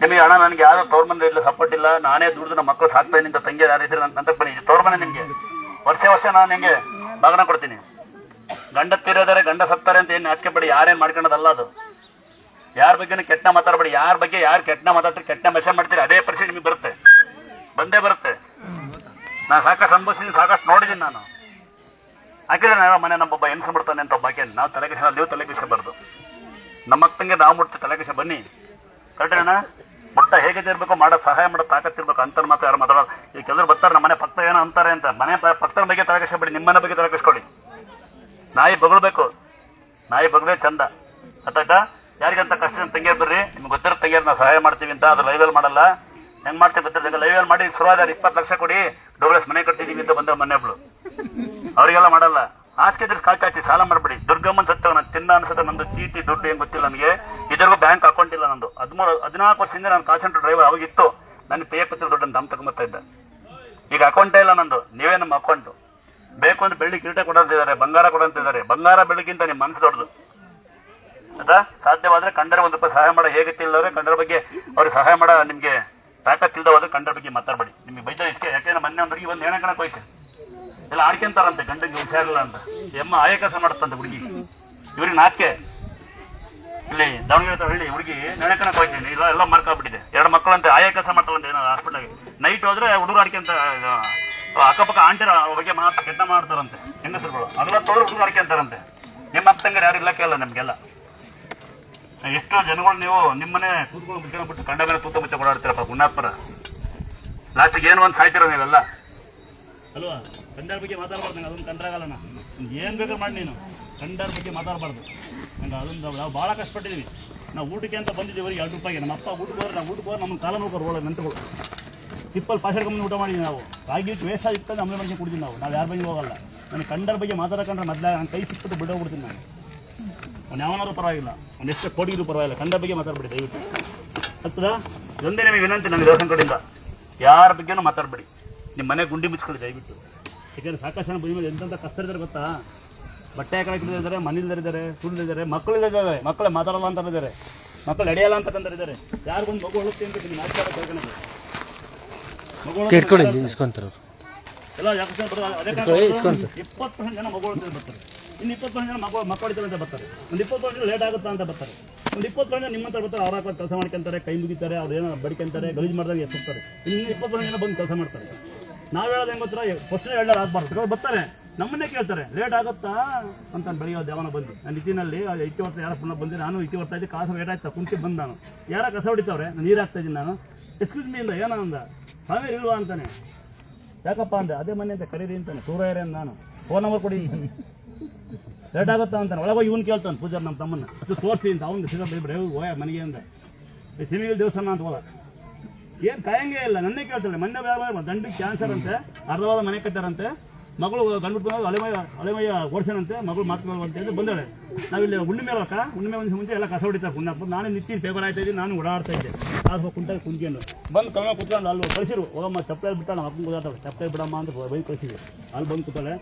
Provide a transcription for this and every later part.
ನಿಮಗೆ ಹಣ ನನಗೆ ಯಾರು ತವ್ರ ಮನೆ ಇಲ್ಲ, ಸಪೋರ್ಟ್ ಇಲ್ಲ, ನಾನೇ ದುಡ್ದು ನಮ್ಮ ಮಕ್ಕಳು ಸಾಕ್ತಾ ನಿಂತ ತಂಗಿ ಯಾರಿದ್ರೆ ಅಂತ ಬನ್ನಿ ತವ್ರ ಮನೆ ನಿಮಗೆ ವರ್ಷ ನಾನು ನಿಮಗೆ ಬಾಗಣ ಕೊಡ್ತೀನಿ. ಗಂಡ ತೀರೋದಾರೆ ಗಂಡ ಸತ್ತಾರೆ ಅಂತ ಏನು ನಾಚಿಕೆ ಬೇಡಿ, ಯಾರೇನು ಮಾಡ್ಕೊಳ್ಳೋದಲ್ಲ ಅದು. ಯಾರ ಬಗ್ಗೆ ಕೆಟ್ಟ ಮಾತಾಡಬೇಡಿ, ಯಾರ ಬಗ್ಗೆ ಯಾರು ಕೆಟ್ಟ ಮಾತಾಡ್ತೀರಿ, ಕೆಟ್ಟ ಮೆಸೇಜ್ ಮಾಡ್ತೀರಿ, ಅದೇ ಪರಿಸ್ಥಿತಿ ನಿಮಗೆ ಬರುತ್ತೆ, ಬಂದೇ ಬರುತ್ತೆ. ನಾನು ಸಾಕಷ್ಟು ಅನುಭವಿಸಿದ್ದೀನಿ, ಸಾಕಷ್ಟು ನೋಡಿದ್ದೀನಿ ನಾನು. ಹಾಕಿದ್ರೆ ನಾವು ಮನೆ ನಮ್ಮೊಬ್ಬ ಹೆಣ್ಸು ಬಿಡ್ತಾನೆ ಅಂತ ಒಬ್ಬ ಹಾಕಿ ನಾವು ತಲೆಗಿಸ, ನೀವು ತಲೆಗಿಸಬಾರ್ದು. ನಮ್ಮ ಅಕ್ಕಂಗೆ ನಾವು ಮುಟ್ತೀವಿ ತಲೆಗಿಸ ಬನ್ನಿ, ಕರೆಕ್ಟೇನ? ಮುಟ್ಟ ಹೇಗೆ ಇರಬೇಕು, ಮಾಡೋ ಸಹಾಯ ಮಾಡೋ ತಾಕತ್ತಿರ್ಬೇಕು ಅಂತ ಮಾತ್ರ ಯಾರು ಮಾತಾಡೋದು. ಈ ಕೆಲವರು ಬರ್ತಾರೆ ನಮ್ಮ ಮನೆ ಪಕ್ಕ ಏನೋ ಅಂತಾರೆ ಅಂತ, ಮನೆ ಪಕ್ಕದ ಬಗ್ಗೆ ತಲೆಗಿಸಬೇಡಿ, ನಿಮ್ಮನೆ ಬಗ್ಗೆ ತಲೆಗಿಸ್ಕೊಳ್ಳಿ. ನಾಯಿ ಬಗಳ್ಬೇಕು, ನಾಯಿ ಬಗಲೇ ಚಂದ, ಅರ್ಥಾಯ್ತಾ? ಯಾರಿಗಂತ ಕಷ್ಟ ತಂಗಿಯರ್ ಬರ್ರಿ, ನಿಮ್ಗೆ ಗೊತ್ತಿರೋ ತಂಗಿಯರ್ ನಾವು ಸಹಾಯ ಮಾಡ್ತೀವಿ ಅಂತ, ಅದು ಲೈವಲ್ಲಿ ಮಾಡಲ್ಲ. ಹೆಂಗ್ ಮಾಡ್ತೀವಿ ಗೊತ್ತಿಲ್ಲ, ಲೈವಲ್ಲಿ ಮಾಡಿ ಶುರುವಾದ 20 ಲಕ್ಷ ಕೊಡಿ ಡೋಗ್ಲೆಸ್ ಮನೆ ಕಟ್ಟಿದೀವಿ ಅಂತ ಬಂದ ಮನೆ ಒಬ್ಳು, ಅವರಿಗೆಲ್ಲ ಮಾಡಲ್ಲ. ಆಸ್ಕೆ ಕಾಚಾಚಿ ಸಾಲ ಮಾಡ್ಬಿಡಿ. ದುರ್ಗಮ್ಮನ್ ಸತ್ಯ ನಾನು ತಿನ್ನ ಅನ್ಸುತ್ತೆ, ನಂದು ಚೀಟಿ ದುಡ್ಡು ಏನ್ ಗೊತ್ತಿಲ್ಲ ನನಗೆ, ಇದ್ರಿಗೂ ಬ್ಯಾಂಕ್ ಅಕೌಂಟ್ ಇಲ್ಲ ನಂದು. 14 ವರ್ಷದಿಂದ ನಾನು ಕಾಲ್ ಸೆಂಟರ್ ಡ್ರೈವರ್ ಅವಾಗಿತ್ತು, ನನಗೆ ಪೇ ಕೊತ್ತಿರೋ ದುಡ್ಡು ಅಂತ ತಗೊಂಬರ್ತಾ ಇದ್ದೆ. ಈಗ ಅಕೌಂಟೇ ಇಲ್ಲ ನಂದು, ನೀವೇ ನಮ್ಮ ಅಕೌಂಟು. ಬೇಕು ಅಂದ್ರೆ ಬೆಳ್ಳಿ ಕಿರೀಟ ಕೊಡಂತಿದ್ದಾರೆ, ಬಂಗಾರ ಕೊಡಂತಿದ್ದಾರೆ. ಬಂಗಾರ ಬೆಳ್ಳಿಗಿಂತ ನಿಮ್ಮ ಮನಸ್ಸು ದೊಡ್ಡದು, ಆಯ್ತಾ? ಸಾಧ್ಯವಾದ್ರೆ ಕಂಡರೆ ಒಂದು ರೂಪಾಯಿ ಸಹಾಯ ಮಾಡೋ, ಹೇಗೆ ತಿಳ್ದವ್ರೆ ಕಂಡರ ಬಗ್ಗೆ ಅವ್ರಿಗೆ ಸಹಾಯ ಮಾಡೋ ನಿಮ್ಗೆ ತಾಕತ್ತಿಲ್ದವಾದ್ರೆ ಕಂಡರ ಬಗ್ಗೆ ಮಾತಾಡ್ಬೇಡಿ. ನಿಮ್ಗೆ ಬೈದ ಇದಕ್ಕೆ ಯಾಕೆಂದ್ರೆ ಮೊನ್ನೆ ಒಂದ್ರಿಗೆ ಒಂದು ಹೆಣ ಕಣಕ್ ಹೋಯ್ತು, ಎಲ್ಲ ಆಡ್ಕೊಂತಾರಂತೆ ಗಂಡಗೆ ಹುಷಾರಿಲ್ಲ ಅಂತ, ಎಮ್ಮ ಆಯ ಕೆಲಸ ಮಾಡುತ್ತಂತೆ ಹುಡುಗಿ. ಇವ್ರಿಗೆ ನಾಚಿಕೆ, ಇಲ್ಲಿ ದಾವಣಗೆರೆ ಹೇಳಿ ಹುಡುಗಿ ನೆನೆ ಕಣಕ್ ಹೋಯ್ತೀನಿ, ಎಲ್ಲ ಮಾರ್ಕಾಗ್ಬಿಟ್ಟಿದೆ. 2 ಮಕ್ಕಳಂತೆ ಆಯ ಕೆಲಸ ಮಾಡ್ತಾರಂತೆ ಏನೋ ಹಾಸ್ಪಿಟಲ್ಗೆ. ನೈಟ್ ಹೋದ್ರೆ ಹುಡುಗರು ಆಡ್ಕೊಂತ ಅಕ್ಕಪಕ್ಕ ಆಂಟಿರ ಬಗ್ಗೆ ಕೆಟ್ಟ ಮಾಡ್ತಾರಂತೆ ಹೆಂಗಸರುಗಳು, ಅದೆಲ್ಲ ತೋರು ಹುಡುಗರು ಆಡ್ಕೊಂತಾರಂತೆ. ನಿಮ್ಮ ಅಕ್ಕಂಗಾರೆ ಯಾರು ಇಲ್ಲಕ್ಕೆ ಅಲ್ಲ ನಿಮ್ಗೆಲ್ಲ. ಎಷ್ಟೋ ಜನಗಳು ನೀವು ನಿಮ್ಮನೆ ಕೂತ್ಕೊಂಡು ಬಿಟ್ಟು ಕಂಡ ಮೇಲೆ ತೂತ ಮುಚ್ಚ ಓಡಾಡ್ತೀರಪ್ಪ ಗುಣಾತ್ಮರ. ಲಾಸ್ಟಿಗೆ ಏನು ಒಂದು ಸಾಯ್ತಿರೋ ನೀವೆಲ್ಲ ಅಲ್ವಾ? ಕಂಡರ ಬಗ್ಗೆ ಮಾತಾಡಬಾರ್ದು, ನಂಗೆ ಅದೊಂದು ಕಂಡ್ರಾಗಲ್ಲ. ನಾನು ಏನು ಬೇಕಾದ್ರೆ ಮಾಡಿ, ನೀನು ಕಂಡರ ಬಗ್ಗೆ ಮಾತಾಡಬಾರ್ದು. ನಂಗೆ ಅದೊಂದು ನಾವು ಭಾಳ ಕಷ್ಟಪಟ್ಟಿದ್ದೀವಿ. ನಾವು ಊಟಕ್ಕೆ ಅಂತ ಬಂದಿದ್ದೀವಿ $2 ರೂಪಾಯಿಗೆ. ನಮ್ಮ ಅಪ್ಪ ಊಟಕ್ಕೆ ಹೋದ್ರೆ ನಾವು ಊಟಕ್ಕೆ ಹೋದ್ರೆ ನಮ್ಮನ್ನು ಕಾಲ ನೋಡ್ಕೊಂಡು ಒಳ್ಳೆ ನಂತಗಳು ತಿಪ್ಪಲ್ಲಿ ಪಾಷಾಡ್ಕೊಂಡು ಊಟ ಮಾಡಿದ್ವಿ ನಾವು. ರಾಗಿ ವೇಸ್ಟ್ ಆಗಿತ್ತು ಆಮೇಲೆ ಬಗ್ಗೆ ಕುಡಿದ್ವಿ ನಾವು ಯಾರ ಬಗ್ಗೆ ಹೋಗಲ್ಲ. ನನಗೆ ಕಂಡರ ಬಗ್ಗೆ ಮಾತಾಡೋಕಂದ್ರೆ ಮೊದಲ ನಾನು ಕೈ ಸಿಕ್ಬಿಟ್ಟು ಬಿಡೋಗ್ಬಿಡ್ತೀನಿ ನಾನು. ಅವ್ನು ಯಾವನಾರು ಪರವಾಗಿಲ್ಲ, ಅವ್ನು ಎಷ್ಟು ಕೋಟಿಗೂ ಪರವಾಗಿಲ್ಲ, ಕಂಡ ಬಗ್ಗೆ ಮಾತಾಡ್ಬೇಡಿ ದಯವಿಟ್ಟು. ಆಗ್ತದಾ? ಇದೊಂದೇ ನಿಮಗೆ ವಿನಂತಿ ನನಗೆ ದೇವಸ್ಥಾನ ಕಡೆಯಿಂದ, ಯಾರ ಬಗ್ಗೆನೂ ಮಾತಾಡಬೇಡಿ. ನಿಮ್ಮ ಮನೆ ಗುಂಡಿ ಮುಚ್ಕೊಳ್ಳಿ ದಯವಿಟ್ಟು. ಯಾಕೆಂದರೆ ಸಾಕಷ್ಟು ಜನ ಬರೀ ಮೇಲೆ ಎಂತೆಂಥ ಕಷ್ಟ ಇದ್ದಾರೆ ಗೊತ್ತಾ? ಬಟ್ಟೆ ಹಾಕಿದ್ದಾರೆ, ಮನೇಲಿದ್ದಾರೆ, ಸುಳ್ಳಿದ್ದಾರೆ, ಮಕ್ಕಳಿದ್ದಾರೆ, ಮಕ್ಕಳೇ ಮಾತಾಡಲ್ಲ ಅಂತ ಇದ್ದಾರೆ, ಮಕ್ಕಳು ನಡೆಯಲ್ಲ ಅಂತಕ್ಕಂಥರಿದ್ದಾರೆ. ಯಾರಿಗೊಂದು ಮಗು ಹೊಳುತ್ತೆ ಅಂತ ನೀವು ನಾಚಿಕೆ ಕೇಳ್ಕೊಂಡು ಎಲ್ಲ ಯಾಕೆ ಅದೇ 20% ಜನ ಮಗು ಹೊಳ್ತಾರೆ ಬರ್ತಾರೆ, ಇನ್ನು 20% ಜನ ಮಕ್ಕಳು ಹೊಡಿತಾರೆ ಅಂತ ಬರ್ತಾರೆ, ಒಂದು 20% ಲೇಟ್ ಆಗುತ್ತಾ ಅಂತ ಬರ್ತಾರೆ, ಒಂದು 20% ನಿಮ್ಮಂತ ಬರ್ತಾರೆ. ಅವ್ರ ಕೆಲಸ ಮಾಡ್ಕೊಂತಾರೆ, ಕೈ ಮುಗಿತಾರೆ, ಅವ್ರು ಏನೋ ಬಡಿಕೊಂತಾರೆ, ಗಲೀಜು ಮಾಡಿದಾಗ ಎತ್ತಿರ್ತಾರೆ. ಇನ್ನು 20% ಜನ ಬಂದು ಕೆಲಸ ಮಾಡ್ತಾರೆ. ನಾವು ಹೇಳೋದು ಹೆಂಗೆ ಗೊತ್ತರ, ಫಸ್ಟ್ ಹೇಳೋದು ಆಗ್ಬಾರ್ದು. ಬರ್ತಾರೆ ನಮ್ಮನ್ನೇ ಕೇಳ್ತಾರೆ ಲೇಟ್ ಆಗುತ್ತಾ ಅಂತ ಬೆಳೆಯೋದು ಯಾವನ ಬಂದು. ನಾನು ಇಟ್ಟಿನಲ್ಲಿ ಇಟ್ಟು ವರ್ಷ ಯಾರ ಪುನಃ ಬಂದು ನಾನು ಇಟ್ಟು ಬರ್ತಾ ಇದ್ದೆ, ಕಾಸು ಲೇಟ್ ಆಯ್ತಾ ಕುಂತಿ ಬಂದು ನಾನು ಯಾರ ಕಸ ಹೊಡಿತಾವ್ರೆ, ನಾನು ನೀರು ಹಾಕ್ತಾ ಇದ್ದೀನಿ. ನಾನು ಎಕ್ಸ್ಕ್ಯೂಸ್ ಮೀ ಇಂದ ಏನೋ ಅಂದ, ನಾವೇ ಇಲ್ವಾ ಅಂತಾನೆ. ಯಾಕಪ್ಪ ಅಂದೆ, ಅದೇ ಮನೆ ಅಂತ ಕರೀರಿ ಅಂತಾನೆ, ಸೂರ್ಯರೇ ನಾನು ಫೋನ್ ನಂಬರ್ ಕೊಡಿ ಲೇಟ್ ಆಗುತ್ತಾ ಅಂತಾನೆ. ಒಳಗೋಗಿ ಇವನು ಕೇಳ್ತಾನೆ ಪೂಜಾರ್ ನಮ್ಮ ತಮ್ಮನ್ನ, ಅದು ತೋರಿಸಿ ಅಂತ. ಅವ್ನು ಸಿಗ ಬೈಬ್ರೆ ಹೋಯ ಮನೆಗೆ ಅಂದ, ಸಿನಿಮಾ ದೇವಸ್ಥಾನ ಅಂತ ಹೋದ. ಏನು ಕಾಯಂಗೆ ಇಲ್ಲ, ನನ್ನೇ ಕೇಳ್ತಾಳೆ. ಮೊನ್ನೆ ದಂಡಿಗೆ ಕ್ಯಾನ್ಸರ್ ಅಂತೆ, ಅರ್ಧವಾದ ಮನೆ ಕಟ್ಟಾರಂತೆ, ಮಗಳು ಗಂಡ್ಬಿಟ್ಟು ಅಲೆಮಯ್ಯ ಓಡಿಸೋಣಂತೆ, ಮಗಳು ಮಾತುಗಳು ಅಂತ ಬಂದಾಳೆ. ನಾವಿಲ್ಲಿ ಹುಣ್ಣಿಮೆ ಅಲ್ಲಕ್ಕ, ಹುಣ್ಣಿಮೆ ಒಂದು ಮುಂಚೆ ಎಲ್ಲ ಕಸ ಹೊಡಿತಾರೆ ಕುಣ್ಣಪ್ಪ. ನಾನು ನಿಂತೀನಿ ಪೇಪರ್ ಆಯ್ತಾ ಇದ್ದೀನಿ, ನಾನು ಓಡಾಡ್ತಾ ಇದ್ದೆ. ಕಾಸು ಕುಂಟಾಗಿ ಕುಂತ್ಕೊಂಡು ಬಂದು ಕಮ್ಮಿ ಕುತ್ಕೊಂಡು ಅಲ್ಲಿ ಕಳಿಸಿರು, ಹೋಗಮ್ಮ ಚಪ್ಪಲಿ ಬಿಟ್ಟ ನಮ್ಮ ಅಪ್ಪನ ಕೂತಾಳೆ, ಚಪ್ಪಲಿ ಬಿಡಮ್ಮ ಅಂತ ಬೈಕ್ ಕಳಿಸಿದ್ರು. ಅಲ್ಲಿ ಬಂದು ಕೂತಾಳೆ,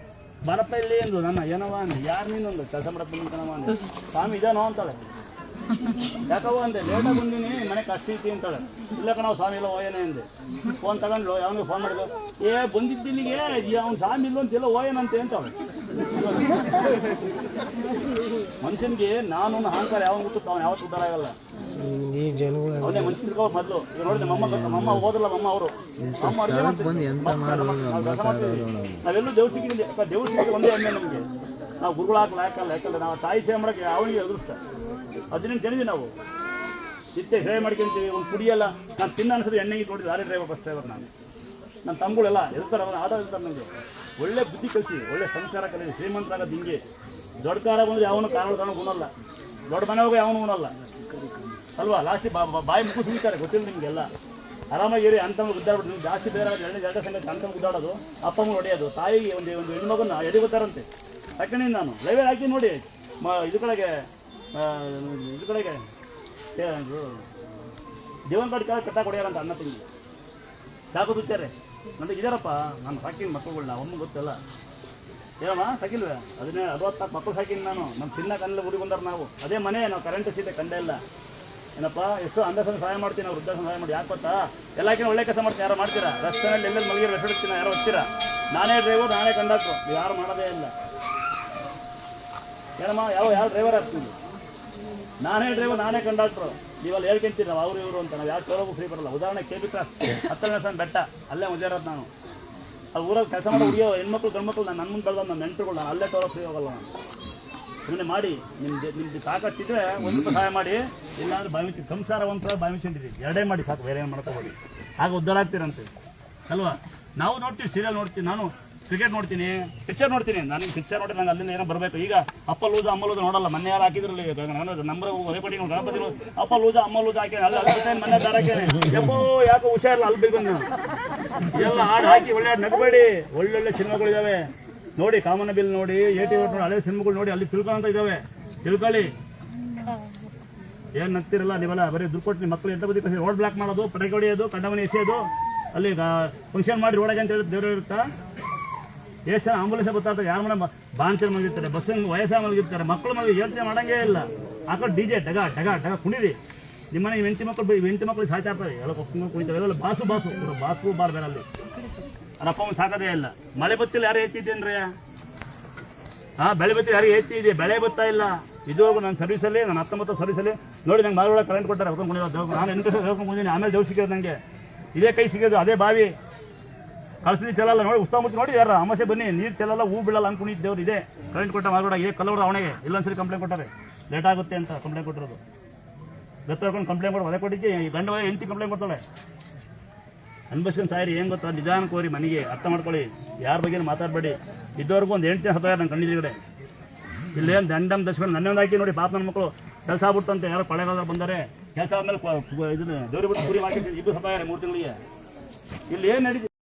ಬಾರಪ್ಪ ಇಲ್ಲಿ ಎಂದು ನನ್ನ ಏನವ ಅಂದೆ, ಯಾರು ನೀನೊಂದು ಕೆಲಸ ಮಾಡಕ್ಕೆ ಬಂದಿದ್ದಾನವ ಅಂದೆ. ಸ್ವಾಮಿ ಇದೇನೋ ಅಂತಾಳೆ. ಯಾಕವ ಅಂದೆ, ಲೇಟಾಗಿ ಬಂದೀನಿ ಮನೆ ಕಷ್ಟ ಐತಿ ಅಂತಾಳೆ. ಇಲ್ಲ ಕಣವ ಸ್ವಾಮಿ ಇಲ್ಲ ಓಯೇನೆ ಅಂದೆ. ಫೋನ್ ತಗೊಂಡ್ಲು, ಯಾವನಿಗೆ ಫೋನ್ ಮಾಡಿದ್ರು, ಬಂದಿದ್ದಿಲ್ಲಿಗೆ ಅವ್ನು ಸ್ವಾಮಿ ಇಲ್ಲ ಅಂತೆಲ್ಲ ಓಯೇನಂತೆ ಅಂತಾಳೆ. ಮನುಷ್ಯನಿಗೆ ನಾನು ಅಹಂಕಾರ ಯಾವನ್ ಗೊತ್ತು, ಅವ್ನು ಯಾವತ್ತು ಉದ್ದಾರ ಆಗಲ್ಲ. ಅವನೇ ಮನುಷ್ಯ ತಿಳ್ಕೋಬೇಕು ಮೊದಲು. ಈಗ ನೋಡಿ ನಮ್ಮಮ್ಮ ಹೋದ್ರಲ್ಲ, ಅವರು ನಾವೆಲ್ಲೂ ದೇವ್ರ ಸಿಕ್ಕಿದ್ದೆ ಒಂದೇ ಎಮ್ಮೆ ನಮಗೆ. ನಾವು ಗುರುಗಳು ಹಾಕಲ್ಲ, ಯಾಕಂದ್ರೆ ನಾವು ತಾಯಿ ಸೇವೆ ಮಾಡೋಕ್ಕೆ ಅವನಿಗೆ ಅದೃಷ್ಟ. 18 ಜನಿದ್ವಿ ನಾವು, ನಿತ್ಯ ಸೇವೆ ಮಾಡ್ಕೊಂತೀವಿ. ಒಂದು ಕುಡಿಯಲ್ಲ, ನಾನು ತಿನ್ನ ಅನ್ಸೋದು ಎಣ್ಣೆಗೆ ನೋಡಿದ್ದು ಲಾರಿ ಡ್ರೈವರ್, ಬಸ್ ಡ್ರೈವರ್ ನಾನು. ನನ್ನ ತಮ್ಮಗಳೆಲ್ಲ ಇರ್ತಾರೆ, ಅವನು ಆಟೋ ಇರ್ತಾರೆ. ನನಗೆ ಒಳ್ಳೆ ಬುದ್ಧಿ ಕಲಿಸಿ, ಒಳ್ಳೆ ಸಂಸ್ಕಾರ ಕಲಿಸಿ. ಶ್ರೀಮಂತರಾಗೋದು ಹಿಂಗೆ. ದೊಡ್ಡ ಕಾರ ಬಂದರೆ ಯಾವನು ಕಾರಣ ಉಣಲ್ಲ, ದೊಡ್ಡ ಮನೆ ಹೋಗಿ ಯಾವನು ಉಣಲ್ಲ ಅಲ್ವಾ? ಲಾಸ್ಟಿ ಬಾಯಿ ಮುಖ ಸುಳಿತಾರೆ, ಗೊತ್ತಿಲ್ಲ ನಿಮಗೆಲ್ಲ. ಆರಾಮಾಗಿರಿ ಅಂತಮ್ಗೆ ಗುದ್ದಾಡ್ಬಿಟ್ಟು ಜಾಸ್ತಿ ಬೇರೆ ಎರಡು ಸಂಗತಿ. ಅಂತಮ್ಗೆ ಗುದ್ದಾಡೋದು, ಅಪ್ಪಮ್ಮ ಹೊಡೆಯೋದು, ತಾಯಿಗೆ ಒಂದು ಹೆಣ್ಮಗನ್ನ ಎಡಿ ಗೊತ್ತಾರಂತೆ. ಯಾಕಂದ್ರೆ ನಾನು ಲೈವೇ ಹಾಕಿ ನೋಡಿ, ಇದು ಕಡೆಗೆ ಜೀವನ ಕಡೆ ಕಟ್ಟಾಕ ಹೊಡೆಯಾರಂತ ಅನ್ನ ತಿಂಗಿ ಚಾಕು ತುಚ್ಚಾರೆ. ನನಗೆ ಇದಾರಪ್ಪ, ನಾನು ಸಾಕಿನ ಮಕ್ಕಳುಗಳನ್ನ ಒಮ್ಮೆ ಗೊತ್ತಲ್ಲ. ಏನಮ್ಮ ಸಾಕಿಲ್ವೇ? 60 ಮಕ್ಕಳು ಸಾಕಿನಿ ನಾನು. ನಮ್ಮ ಚಿನ್ನ ಕಣ್ಣಲ್ಲಿ ಹುಡಿ ಬಂದಾರ ನಾವು. ಅದೇ ಮನೆ, ನಾವು ಕರೆಂಟ್ ಸೀಟೆ ಕಂಡೆ ಇಲ್ಲ. ಏನಪ್ಪ ಎಷ್ಟು ಅಂದಾಜು ಸಹಾಯ ಮಾಡ್ತೀನಿ, ನಾವು ವೃದ್ಧಾಶ್ರಮ ಸಹಾಯ ಮಾಡಿ. ಯಾಕೆ ಗೊತ್ತಾ, ಎಲ್ಲಕ್ಕಿಂತ ಒಳ್ಳೆ ಕೆಲಸ ಮಾಡ್ತೀನಿ. ಯಾರು ಮಾಡ್ತೀರಾ? ರಸ್ತೆಯಲ್ಲಿ ಎಲ್ಲೆಲ್ಲಿ ಮಲಗಿರೋ ರೆಫ್ರಿಡ್ತೀನಿ ಯಾರು ಹೋಗ್ತೀರಾ? ನಾನೇ ಡ್ರೈವರ್, ನಾನೇ ಕಂಡಕ್ಟ್ರು, ನೀವು ಯಾರು ಮಾಡೋದೇ ಇಲ್ಲ. ಏನಮ್ಮ ಯಾವ ಡ್ರೈವರ್ ಆಗ್ತೀವಿ? ನಾನೇ ಡ್ರೈವರ್, ನಾನೇ ಕಂಡಕ್ಟ್ರು. ನೀವಲ್ಲಿ ಹೇಳ್ಕೊಂತೀರಿ ನಾವು ಅವರು ಇವರು ಅಂತ. ನಾವು ಯಾವ ಟೋಲಗೂ ಫ್ರೀ ಬರಲ್ಲ. ಉದಾಹರಣೆ KB ಕ್ರಾಸ್ 10ನೇ ಬೆಟ್ಟ, ಅಲ್ಲೇ ಮುಜಾರದು ನಾನು. ಅದು ಊರಲ್ಲಿ ಕೆಲಸ ಮಾಡೋ ಹುಡುಗಿಯೋ ಹೆಣ್ಮಕ್ಳು ಗಂಡ್ಮಕ್ಳು ನನ್ನ ಮುಂದೆ ಬೆಳೆದ ನನ್ನ ನೆಂಟರುಗಳು, ನಾನು ಅಲ್ಲೇ ಟೋಲ ಫ್ರೀ ಹೋಗಲ್ಲ ನಾನು. ಸುಮ್ಮನೆ ಮಾಡಿ, ನಿಮ್ದು ತಾಕತ್ತಿದ್ರೆ ಒಂದು ಸಹಾಯ ಮಾಡಿ. ಇಲ್ಲಾಂದ್ರೆ ಬಾವಿಸಿ ಸಂಸಾರ ಒಂಥರ ಬಾವಿಸಿಟ್ಟಿದ್ದೀವಿ, ಎರಡೇ ಮಾಡಿ ಸಾಕು, ಬೇರೆ ಏನು ಮಾಡ್ಕೋಬೋದು. ಆಗ ಉದ್ಧಾರ ಆಗ್ತೀರಂತೆ ಅಲ್ವಾ? ನಾವು ನೋಡ್ತೀವಿ, ಸೀರಿಯಲ್ ನೋಡ್ತೀವಿ, ನಾನು ಕ್ರಿಕೆಟ್ ನೋಡ್ತೀನಿ, ಪಿಕ್ಚರ್ ನೋಡ್ತೀನಿ. ನನಗೆ ಪಿಕ್ಚರ್ ನೋಡಿ ನಂಗೆ ಅಲ್ಲಿಂದ ಏನೋ ಬರಬೇಕು. ಈಗ ಅಪ್ಪ ಲೂಜ ಅಮ್ಮ ಲೂಜ ನೋಡಲ್ಲ. ಮೊನ್ನೆ ಯಾರು ಹಾಕಿದ್ರಲ್ಲಿ ನಂಬರ್ ಒದೆಪಡಿ ಗಣಪತಿ ಅಪ್ಪ ಲೂಜ ಅಮ್ಮ ಲೂಜ ಹಾಕಿ ಅಲ್ಲಿ ಮನೆ ದಾರಾಕೇನೆ ಎಪ್ಪೋ ಯಾಕೋ ಹುಷಾರಿಲ್ಲ ಅಲ್ಲಿ ಬೇಕು ನಾನು ಎಲ್ಲ ಹಾಡು ಹಾಕಿ ಒಳ್ಳೆ ನಗಬೇಡಿ. ಒಳ್ಳೊಳ್ಳೆ ಸಿನಿಮಾಗಳಿದ್ದಾವೆ ನೋಡಿ, ಕಾಮನ ಬಿಲ್ ನೋಡಿ, AT ನೋಡಿ, ಹಳೆ ಸಿನಿಮಾಗಳು ನೋಡಿ, ಅಲ್ಲಿ ತಿಳ್ಕೊಂತ ಇದ್ದಾವೆ. ತಿಳ್ಕೊಳ್ಳಿ, ಏನು ನಗ್ತಿರಲ್ಲ ನೀವೆಲ್ಲ. ಬರೀ ದುಡ್ಡು ಕೊಟ್ಟು ನಿಮ್ಮ ಮಕ್ಕಳು ಎಂತ ಬದಿ ರೋಡ್ ಬ್ಲಾಕ್ ಮಾಡೋದು, ಪಟಾಕಿ ಹೊಡೆಯೋದು, ಕಂಡಮನೆ ಎಸೆಯೋದು, ಅಲ್ಲಿ ಫಂಕ್ಷನ್ ಮಾಡಿ ರೋಡಾಗೆ ಅಂತ ಹೇಳಿ ದೇವ್ರು ಇರುತ್ತಾ? ಎಷ್ಟು ಜನ ಆಂಬುಲೆನ್ಸ್ ಗೊತ್ತಾಗ್ತದೆ, ಯಾರ ಮನೆ ಬಾಂಚರ್ ಮಲಗಿರ್ತಾರೆ, ಬಸ್ಸಿನ ವಯಸ್ಸಾಗ ಮಲಗಿರ್ತಾರೆ, ಮಕ್ಕಳು ಮಲಗಿ ಯೋಚನೆ ಮಾಡಂಗೇ ಇಲ್ಲ. ಹಾಕೊಂಡು DJ ಡಗ ಡಗ ಡಗ ಕುಣಿರಿ. ನಿಮ್ಮನೆ ಹೆಂಡತಿ ಮಕ್ಕಳು ಸಾಯ್ತಾ ಇರ್ತಾರೆ, ಎಲ್ಲ ಕುಣಿತಾರೆ, ಎಲ್ಲ ಬಾಸು ಬಾರ್ ಬೇರೆ ಅಲ್ಲಿ. ಅಪ್ಪ ಅಮ್ಮ ಸಾಕೋದೇ ಇಲ್ಲ. ಮಳೆ ಬತ್ತಿಲ್ಲ ಯಾರು ಎತ್ತಿದ್ದೇನ್ರಿ? ಬೆಳೆ ಬತ್ತಿ ಯಾರಿಗೆ ಎತ್ತಿದೆ? ಬೆಳೆ ಬತ್ತಾ ಇಲ್ಲ. ಇದುವರೆಗೂ ನನ್ನ ಸರ್ವಿಸಲ್ಲಿ, ನಾನು 19 ಸರ್ವಿಸಲ್ಲಿ ನೋಡಿ, ನಂಗೆ ಮಾರುಗಳ ಕರೆಂಟ್ ಕೊಟ್ಟಾರೆ. ನಾನು 8 ವರ್ಷ ಹೇಳ್ಕೊಂಡು ಆಮೇಲೆ ದೇವ್ ಸಿಗೋದು ನನಗೆ. ಇದೇ ಕೈ ಸಿಗೋದು, ಅದೇ ಬಾವಿ. ಕಳ್ಸಿ ಚೆಲ್ಲಲ್ಲ ನೋಡಿ, ಉತ್ಸವ ಮುಚ್ಚಿ ನೋಡಿ, ಯಾರು ಅಮಾಸೆ ಬನ್ನಿ, ನೀರು ಚೆಲ್ಲಲ್ಲ, ಹೂ ಬೀಳಲ್ಲ ಅನ್ಕೊಂಡಿದ್ದು ದೇವ್ರು. ಇದೆ ಕರೆಂಟ್ ಕೊಟ್ಟ ಮಾರುಗಳ, ಇದೇ ಕಲ್ಲವ್ರ ಅವನಿಗೆ ಇಲ್ಲೊಂದ್ಸರಿ ಕಂಪ್ಲೇಂಟ್ ಕೊಟ್ಟಾರೆ, ಲೇಟ್ ಆಗುತ್ತೆ ಅಂತ ಕಂಪ್ಲೇಂಟ್ ಕೊಟ್ಟಿರೋದು. ಗೊತ್ತಾಡ್ಕೊಂಡು ಕಂಪ್ಲೇಂಟ್ ಕೊಟ್ಟು ಅದೇ ಕೊಟ್ಟಿದ್ದೆ. ಗಂಡ ಹೆಂಡತಿ ಕಂಪ್ಲೇಂಟ್ ಕೊಡ್ತಾಳೆ. ಅನ್ಭವಿಸ್ಕೊಂಡು ಸಾಯಿರಿ. ಏನು ಗೊತ್ತಾ, ನಿಧಾನಕ್ಕೆ ಹೋರಿ, ಮನೆಗೆ ಅರ್ಥ ಮಾಡ್ಕೊಳ್ಳಿ, ಯಾರ ಬಗ್ಗೆ ಮಾತಾಡಬೇಡಿ. ಇದ್ದವ್ರಿಗೂ ಒಂದು 8 ಜನ ಹತ್ತಾರ ನನ್ನ ಕಣ್ಣಿದ್ಗಡೆ. ಇಲ್ಲೇನು ದಂಡಮ್ ದಶ್ಕೊಂಡು ನನ್ನೊಂದು ಹಾಕಿ ನೋಡಿ, ಪಾಪ ನನ್ನ ಮಕ್ಕಳು ಕೆಲಸ ಆಗ್ಬಿಟ್ಟಂತೆ, ಯಾರೋ ಪಳೆಗಾಲ ಬಂದರೆ ಕೆಲಸ ಆದ್ಮೇಲೆ ಇದನ್ನ ದೇವ್ರಿಗೆ ಬಿಟ್ಟು ಕುರಿ ಹಾಕಿದ್ದು 2 ಸತಾಯಾರೆ 3 ತಿಂಗಳಿಗೆ. ಇಲ್ಲಿ ಏನು ನಡೀತಿ?